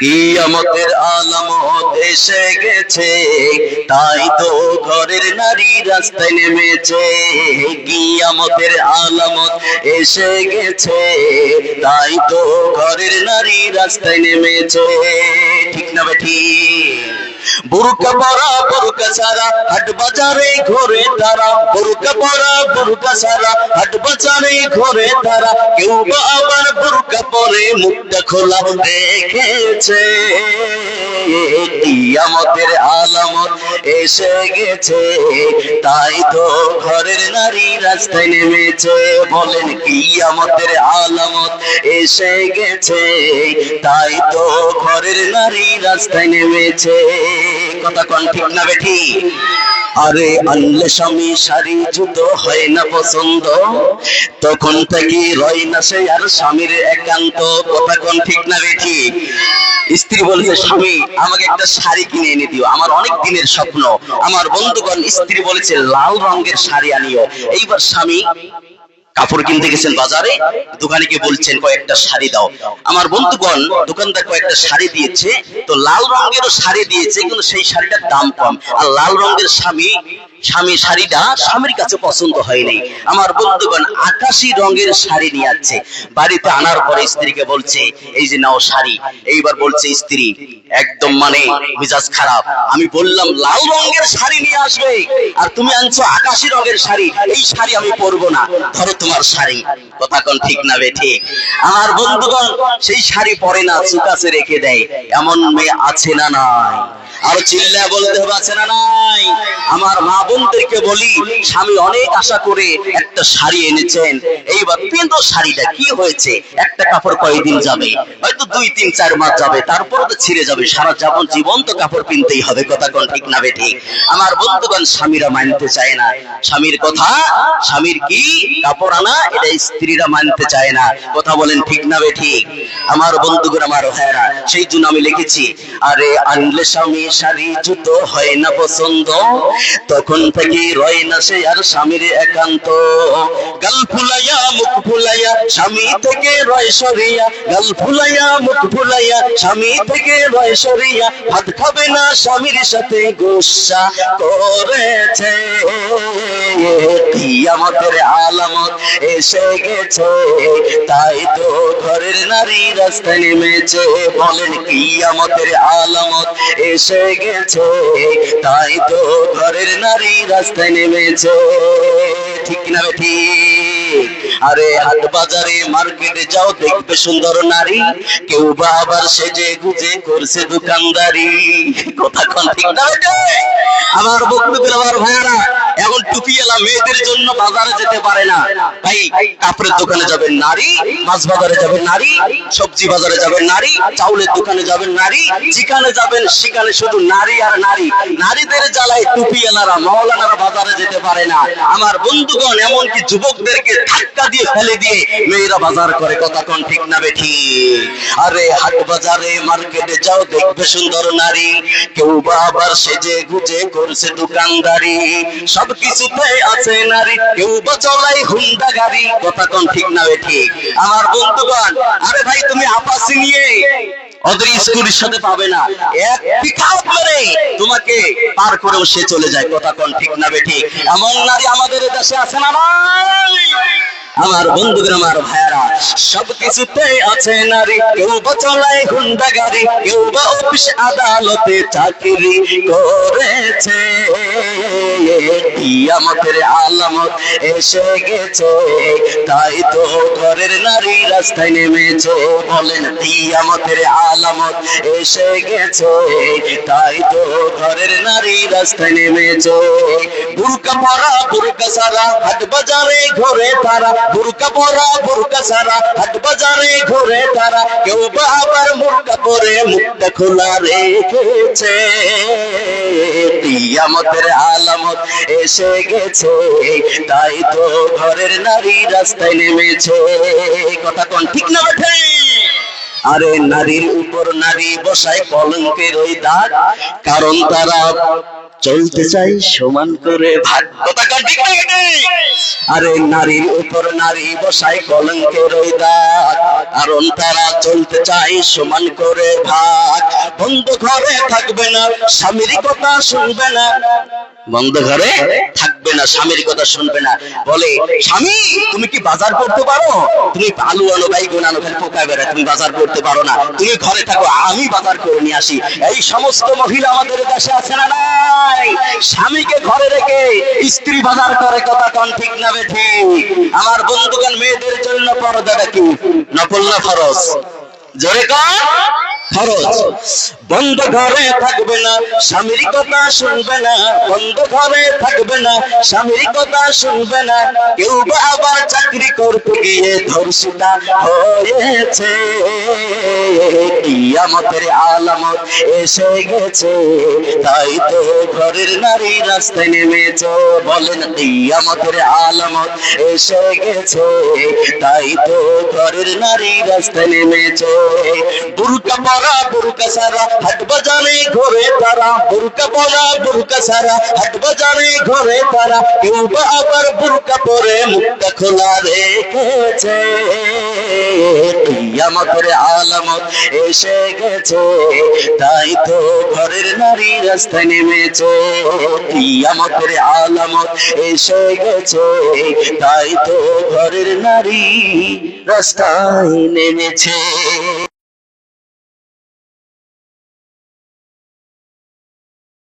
কিয়ামতের আলামত এসে গেছে, তাই তো ঘরের নারী রাস্তায় নেমেছে। কিয়ামতের আলামত এসে গেছে, তাই তো ঘরের নারী রাস্তায় নেমেছে। ঠিক না বেঠিক? বুরকা পরা বুরকা সারা হাট বাজারে ঘোরে তারা, বুরকা পরা বুরকা সারা হাট বাজারে ঘোরে তারা। কেউ বা আবার বুরকা পরে মুখটা খোলা রেখেছে। কিয়ামতের আলামত এসে গেছে, তাই তো ঘরের নারী রাস্তায় নেমেছে। বলেন কিয়ামতের আলামত এসে গেছে, তাই তো ঘরের নারী রাস্তায় নেমেছে। কথা কোন ঠিক না বেঠিক? আরে আনলে স্বামী শাড়ি জুতো হয় না পছন্দ, তখন থেকে রয় না সে আর স্বামীর একান্ত। কথা কোন ঠিক না বেঠিক? স্ত্রী বলেছে, স্বামী আমাকে একটা শাড়ি কিনে এনে দিও, আমার অনেক দিনের স্বপ্ন। আমার বন্ধুগণ, স্ত্রী বলেছে লাল রঙের শাড়ি আনিও। এইবার স্বামী কাপড় কিনতে গেছেন বাজারে, দোকানে গিয়ে বলছেন কয়েকটা শাড়ি দাও। আমার বন্ধুগণ, দোকানদার কয়েকটা শাড়ি দিয়েছে, তো লাল রঙেরও শাড়ি দিয়েছে, কিন্তু সেই শাড়িটার দাম কম। আর লাল রঙের স্বামী শাড়িটা স্বামীর কাছে পছন্দ হয়নি। আমার বন্ধুগণ আকাশী রঙের শাড়ি নিয়ে আসছে। বাড়িতে আনার পরে স্ত্রীকে বলছে, এই যে নাও শাড়ি। এইবার বলছে স্ত্রী, একদম মানে মেজাজ খারাপ, আমি বললাম লাল রঙের শাড়ি নিয়ে আসবে, আর তুমি আনছো আকাশী রঙের শাড়ি, এই শাড়ি আমি পরবো না, ধরো তোমার শাড়ি। কথা কোন ঠিক না বেঠিক? আমার বন্ধুগণ সেই শাড়ি পরে না, চুকাছে রেখে দেয়। এমন মেয়ে আছে না নাই? আর চিল্লায় বলতে হবে, আছে না নাই? আমার মা বোনদেরকে বলি, স্বামী অনেক আশা করে একটা শাড়ি এনেছেন, এইবার কিন্তু শাড়িটা কি হয়েছে, একটা কাপড় কয়েকদিন যাবে, হয়তো 2-3-4 মাস যাবে, তারপরে তো ছিঁড়ে যাবে। সারা জীবন তো কাপড় কিনতেই হবে। কথা কোন ঠিক না বেঠিক? আমার বন্ধুগণ স্বামীরা মানতে চায় না স্বামীর কথা। স্বামীর কি কাপড় আনা, এটা স্ত্রীরা মানতে চায় না। কথা বলেন ঠিক না বেঠিক? আমার বন্ধুগণ, আমার ভাইরা, সেই জন্য আমি লিখেছি, আরে আনলে স্বামী শাড়ি জুতো হয় না পছন্দ, তখন থেকে রয় না সে আর স্বামীর একান্ত। গাল ফুলাইয়া মুখ ফুলাইয়া স্বামী থেকে রয় সরিয়া, গাল ফুলাইয়া মুখ ফুলাইয়া স্বামী থেকে রয় সরিয়া, ভাত খাবে না স্বামীর সাথে গোসা করেছে। কিয়ামতের আলামত এসে গেছে, তাই তো ঘরের নারী রাস্তায় নেমেছে। বলেন কিয়ামতের আলামত এসে গেছে, তাই তো ঘরের নারী রাস্তায় নেমেছে। ঠিক না ঠিক? আরে হাট বাজারে মার্কেটে যাও, দেখবে সুন্দর নারী, কেউ বা আবার সেজে গুজে করছে দোকানদারি। কথা কোন ঠিক না? আমার বন্ধুদের, আমার ভাইয়ারা, এখন টুপিওয়ালা মেয়েদের জন্য বাজারে যেতে পারে না। ভাই কাপড়ের দোকানে যাবেন নারী, মাছ বাজারে যাবেন নারী, সবজি বাজারে যাবেন নারী, চাউলের দোকানে যাবেন নারী, যেখানে যাবেন সেখানে শুধু নারী আর নারী। নারীদের জ্বালায় টুপিওয়ালারা মাওলানারা বাজারে যেতে পারে না। আমার বন্ধুগণ, এমনকি যুবকদেরকে ধাক্কা দিয়ে ফেলে দিয়ে মেয়েরা বাজার করে। কথা কোন ঠিক না বেঠিক? আরে হাট বাজারে মার্কেটে যাও, দেখবে সুন্দর নারী, কেউ বা আবার সেজে গুজে করছে দোকানদারি। সবকিছুতে আছে নারী, কেউ বা চলাই হুন্ডা গাড়ি। কথা কোন ঠিক না বেঠিক? আমার বন্ধুগণ, আরে ভাই তুমি আপাসি নিয়ে ওদের স্কুলের সাথে পাবে না, এক পিকআপ করে তোমাকে পার করেও সে চলে যায়। কথা কোন ঠিক না বেঠিক? এমন নারী আমাদের দেশে আছে না নাই? আমার বন্ধুদের, আমার ভাইয়ারা, সবকিছুতে আছে নারী, কেউ বা চলায় হুন্ডা গাড়ি, কেউ বা অফিস আদালতে চাকরি করেছে। কিয়ামতের আলামত এসে গেছে, তাই তো ঘরের নারী রাস্তায় নেমেছে। বলেন কিয়ামতের আলামত এসে গেছে, তাই তো ঘরের নারী রাস্তায় নেমেছে। বুরকা পরা বুরকা সারা হাট বাজারে ঘোরে তারা, বুরকা পরা বুরকা সারা হাট বাজারে ঘোরে তারা। কেউ বা আবার মুরকা পরে মুখটা খোলা রেখেছে। কিয়ামতের আলামত এসে গেছে, তাই তো ঘরের নারী রাস্তায় নেমেছে। কথা কোন ঠিক না বেঠে? আরে নারীর উপর নারী বসায় কলঙ্কের ওই দাগ, কারণ তারা চলতে চাই সমান করে ভাগ, কথা কন ঠিক না বেঠিক? আরে নারীর উপর নারী বসায় কলঙ্কের ওই দাগ, কারণ তারা চলতে চাই সমান করে ভাগ। বন্ধ ঘরে থাকবে না, স্বামীর কথা শুনবে না, বন্ধ ঘরে থাকবে না, স্বামীর কথা শুনবে না। বলে স্বামী তুমি কি বাজার করতে পারো? তুমি আলু আনো বাইগুন আনো, খালি পোকায় বেড়ায়, তুমি বাজার করতে পারো না, তুমি ঘরে থাকো, আমি বাজার করে নিয়ে আসি। এই সমস্ত মহিলা আমাদের দেশে আছে না নাই? স্বামীকে ঘরে রেখে স্ত্রী বাজার করে, কথা কন ঠিক না বেঠিক? আমার বন্ধুগণ, মেয়েদের জন্য পর্দাটা কি নফল না ফরজ? জোরে কন ফরজ। বন্ধ ঘরে থাকবে না, স্বামীর কথা শুনবে না, বন্ধ ঘরে থাকবে না, স্বামীর কথা শুনবে না। কেউ বা আবার চাকরি করতে গিয়ে ধর্ষিতা হয়েছে, কিয়ামতের আলামত এসে গেছে, তাই তো ঘরের নারী রাস্তায় নেমেছে। বলেন কিয়ামতের আলামত এসে গেছে, তাই তো ঘরের নারী রাস্তায় নেমেছে। বুরকা পরা বুরকা সারা হাট বাজারে ঘরে তারা, বুরকা পরা বুরকা সারা হাট বাজারে ঘরে তারা। কেউ বা আবার বুরকা পরে মুখটা খোলা রেখেছে, কিয়ামতের আলামত এসে গেছে, তাই তো ঘরের নারী রাস্তায় নেমেছে। কিয়ামতের আলামত এসে গেছে, তাই তো ঘরের নারী রাস্তায় নেমেছে।